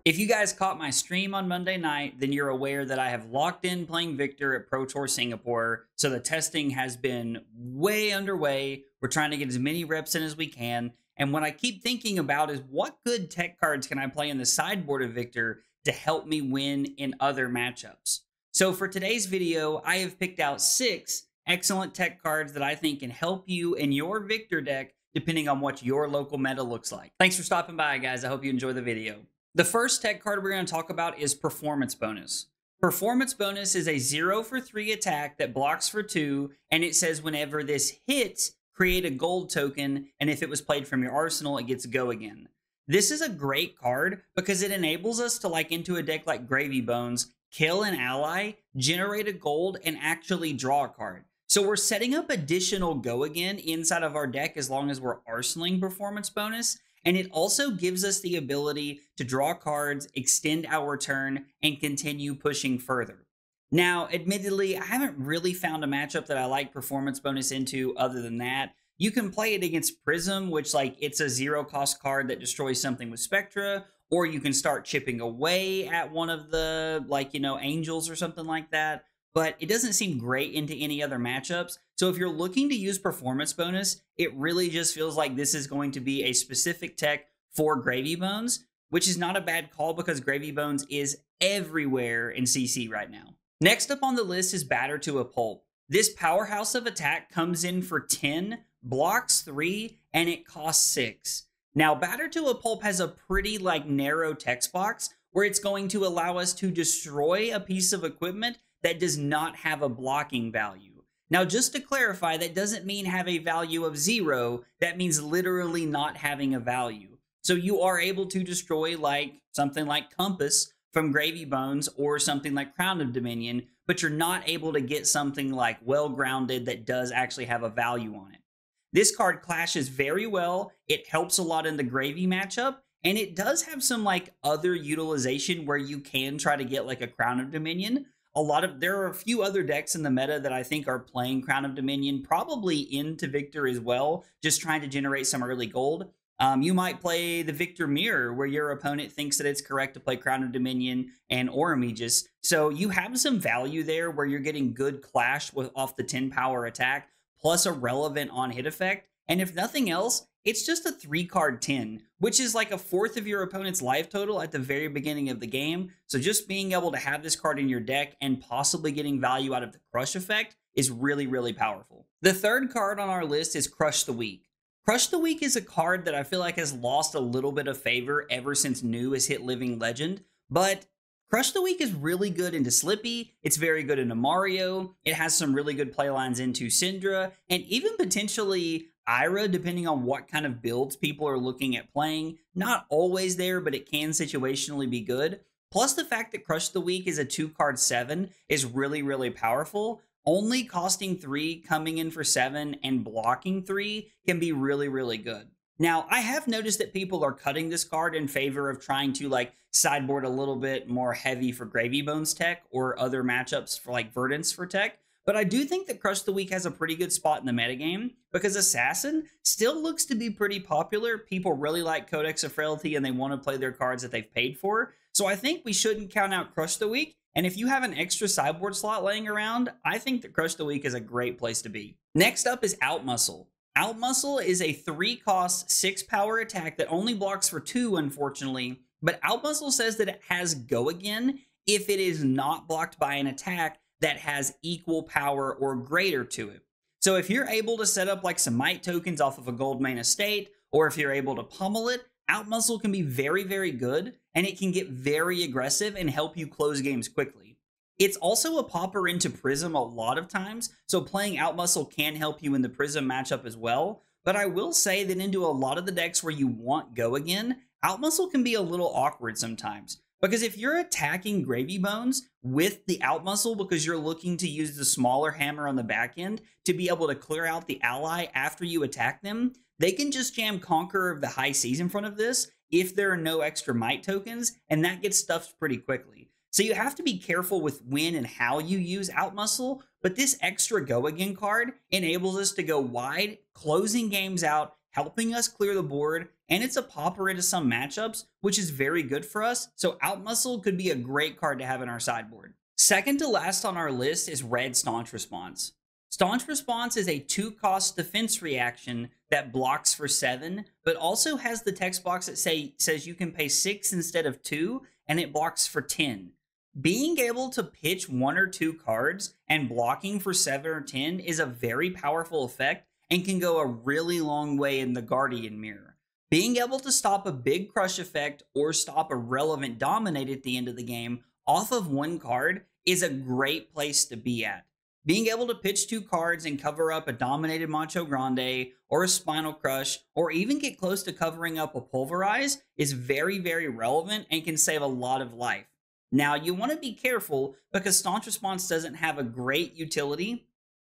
If you guys caught my stream on Monday night, then you're aware that I have locked in playing Victor at Pro Tour Singapore. So the testing has been way underway. We're trying to get as many reps in as we can. And what I keep thinking about is what good tech cards can I play in the sideboard of Victor to help me win in other matchups? So for today's video, I have picked out 6 excellent tech cards that I think can help you in your Victor deck, depending on what your local meta looks like. Thanks for stopping by, guys. I hope you enjoy the video. The first tech card we're going to talk about is Performance Bonus. Performance Bonus is a 0 for 3 attack that blocks for 2, and it says whenever this hits, create a gold token, and if it was played from your arsenal, it gets go again. This is a great card because it enables us to, like into a deck like Gravy Bones, kill an ally, generate a gold, and actually draw a card. So we're setting up additional go again inside of our deck as long as we're arsenaling Performance Bonus. And it also gives us the ability to draw cards, extend our turn, and continue pushing further. Now, admittedly, I haven't really found a matchup that I like Performance Bonus into other than that. You can play it against Prism, which it's a 0 cost card that destroys something with Spectra, or you can start chipping away at one of the, Angels or something like that. But it doesn't seem great into any other matchups. So if you're looking to use Performance Bonus, it really just feels like this is going to be a specific tech for Gravy Bones, which is not a bad call because Gravy Bones is everywhere in CC right now. Next up on the list is Batter to a Pulp. This powerhouse of attack comes in for 10, blocks 3, and it costs 6. Now, Batter to a Pulp has a pretty narrow text box where it's going to allow us to destroy a piece of equipment that does not have a blocking value. Now, just to clarify, that doesn't mean have a value of 0. That means literally not having a value. So you are able to destroy something like Compass from Gravy Bones or something like Crown of Dominion, but you're not able to get something like Well Grounded that does actually have a value on it. This card clashes very well. It helps a lot in the Gravy matchup, and it does have some other utilization where you can try to get a Crown of Dominion. There are a few other decks in the meta that I think are playing Crown of Dominion, probably into Victor as well, just trying to generate some early gold. You might play the Victor Mirror, where your opponent thinks that it's correct to play Crown of Dominion and Aegis. So you have some value there where you're getting good clash off the 10 power attack, plus a relevant on-hit effect. And if nothing else, it's just a 3-card 10, which is like a fourth of your opponent's life total at the very beginning of the game. So just being able to have this card in your deck and possibly getting value out of the Crush effect is really, really powerful. The third card on our list is Crush the Weak. Crush the Weak is a card that I feel like has lost a little bit of favor ever since New has hit Living Legend, but Crush the Weak is really good into Slippy, it's very good into Mario, it has some really good playlines into Syndra, and even potentially Ira, depending on what kind of builds people are looking at playing. Not always there, but it can situationally be good. Plus the fact that Crush the Weak is a 2-card 7 is really, really powerful. Only costing 3, coming in for 7, and blocking 3 can be really, really good. Now, I have noticed that people are cutting this card in favor of trying to sideboard a little bit more heavy for Gravy Bones tech or other matchups for Verdance for tech. But I do think that Crush the Weak has a pretty good spot in the metagame because Assassin still looks to be pretty popular. People really like Codex of Frailty and they want to play their cards that they've paid for. So I think we shouldn't count out Crush the Weak. And if you have an extra sideboard slot laying around, I think that Crush the Weak is a great place to be. Next up is Outmuscle. Outmuscle is a 3-cost, 6-power attack that only blocks for 2, unfortunately. But Outmuscle says that it has Go Again if it is not blocked by an attack that has equal power or greater to it. So if you're able to set up some Might tokens off of a Gold Main Estate, or if you're able to pummel it, Outmuscle can be very, very good, and it can get very aggressive and help you close games quickly. It's also a popper into Prism a lot of times, so playing Outmuscle can help you in the Prism matchup as well, but I will say that into a lot of the decks where you want Go Again, Outmuscle can be a little awkward sometimes. Because if you're attacking Gravy Bones with the Outmuscle because you're looking to use the smaller hammer on the back end to be able to clear out the ally after you attack them, they can just jam Conqueror of the High Seas in front of this if there are no extra Might tokens, and that gets stuffed pretty quickly. So you have to be careful with when and how you use Outmuscle, but this extra Go Again card enables us to go wide, closing games out, helping us clear the board, and it's a popper into some matchups, which is very good for us. So Outmuscle could be a great card to have in our sideboard. Second to last on our list is red Staunch Response. Staunch Response is a 2-cost defense reaction that blocks for 7, but also has the text box that says you can pay 6 instead of 2, and it blocks for 10. Being able to pitch 1 or 2 cards and blocking for 7 or 10 is a very powerful effect and can go a really long way in the Guardian Mirror. Being able to stop a big crush effect or stop a relevant dominate at the end of the game off of 1 card is a great place to be at. Being able to pitch 2 cards and cover up a dominated Macho Grande or a Spinal Crush, or even get close to covering up a Pulverize, is very, very relevant and can save a lot of life. Now, you want to be careful because Staunch Response doesn't have a great utility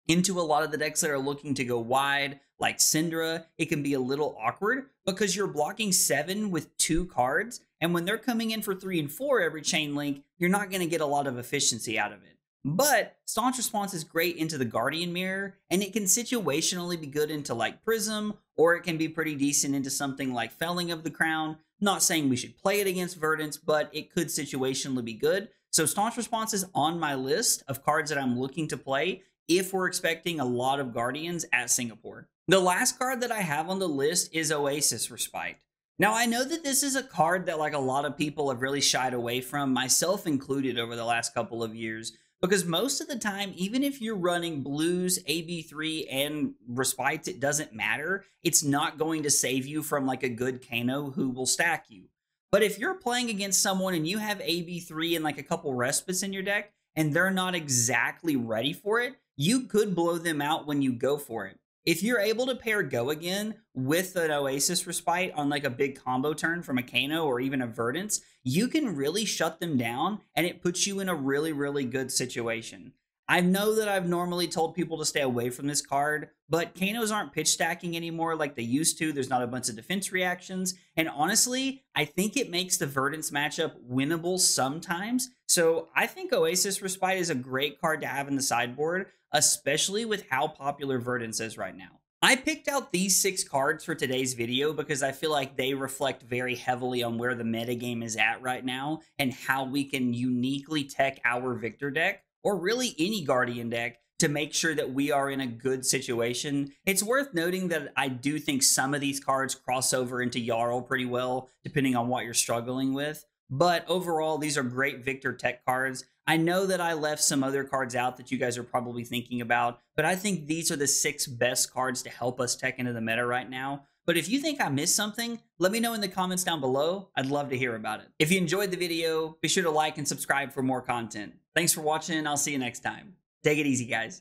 into a lot of the decks that are looking to go wide, like Syndra. It can be a little awkward because you're blocking 7 with 2 cards, and when they're coming in for 3 and 4 every chain link, you're not going to get a lot of efficiency out of it. But Staunch Response is great into the Guardian Mirror, and it can situationally be good into like Prism, or it can be pretty decent into something like Felling of the Crown. Not saying we should play it against Verdance, but it could situationally be good. So Staunch Response is on my list of cards that I'm looking to play if we're expecting a lot of Guardians at Singapore. The last card that I have on the list is Oasis Respite. Now, I know that this is a card that like a lot of people have really shied away from, myself included, over the last couple of years. Because most of the time, even if you're running blues, AB3, and Respites, it doesn't matter. It's not going to save you from like a good Kano who will stack you. But if you're playing against someone and you have AB3 and like a couple Respites in your deck, and they're not exactly ready for it, you could blow them out when you go for it. If you're able to pair Go Again with an Oasis Respite on like a big combo turn from a Kano or even a Verdance, you can really shut them down, and it puts you in a really, really good situation. I know that I've normally told people to stay away from this card, but Kanos aren't pitch stacking anymore like they used to. There's not a bunch of defense reactions, and honestly, I think it makes the Verdance matchup winnable sometimes. So I think Oasis Respite is a great card to have in the sideboard, especially with how popular Verdance is right now. I picked out these 6 cards for today's video because I feel like they reflect very heavily on where the metagame is at right now and how we can uniquely tech our Victor deck, or really any Guardian deck, to make sure that we are in a good situation. It's worth noting that I do think some of these cards cross over into Jarl pretty well, depending on what you're struggling with. But overall, these are great Victor tech cards. I know that I left some other cards out that you guys are probably thinking about, but I think these are the 6 best cards to help us tech into the meta right now. But if you think I missed something, let me know in the comments down below. I'd love to hear about it. If you enjoyed the video, be sure to like and subscribe for more content. Thanks for watching, and I'll see you next time. Take it easy, guys.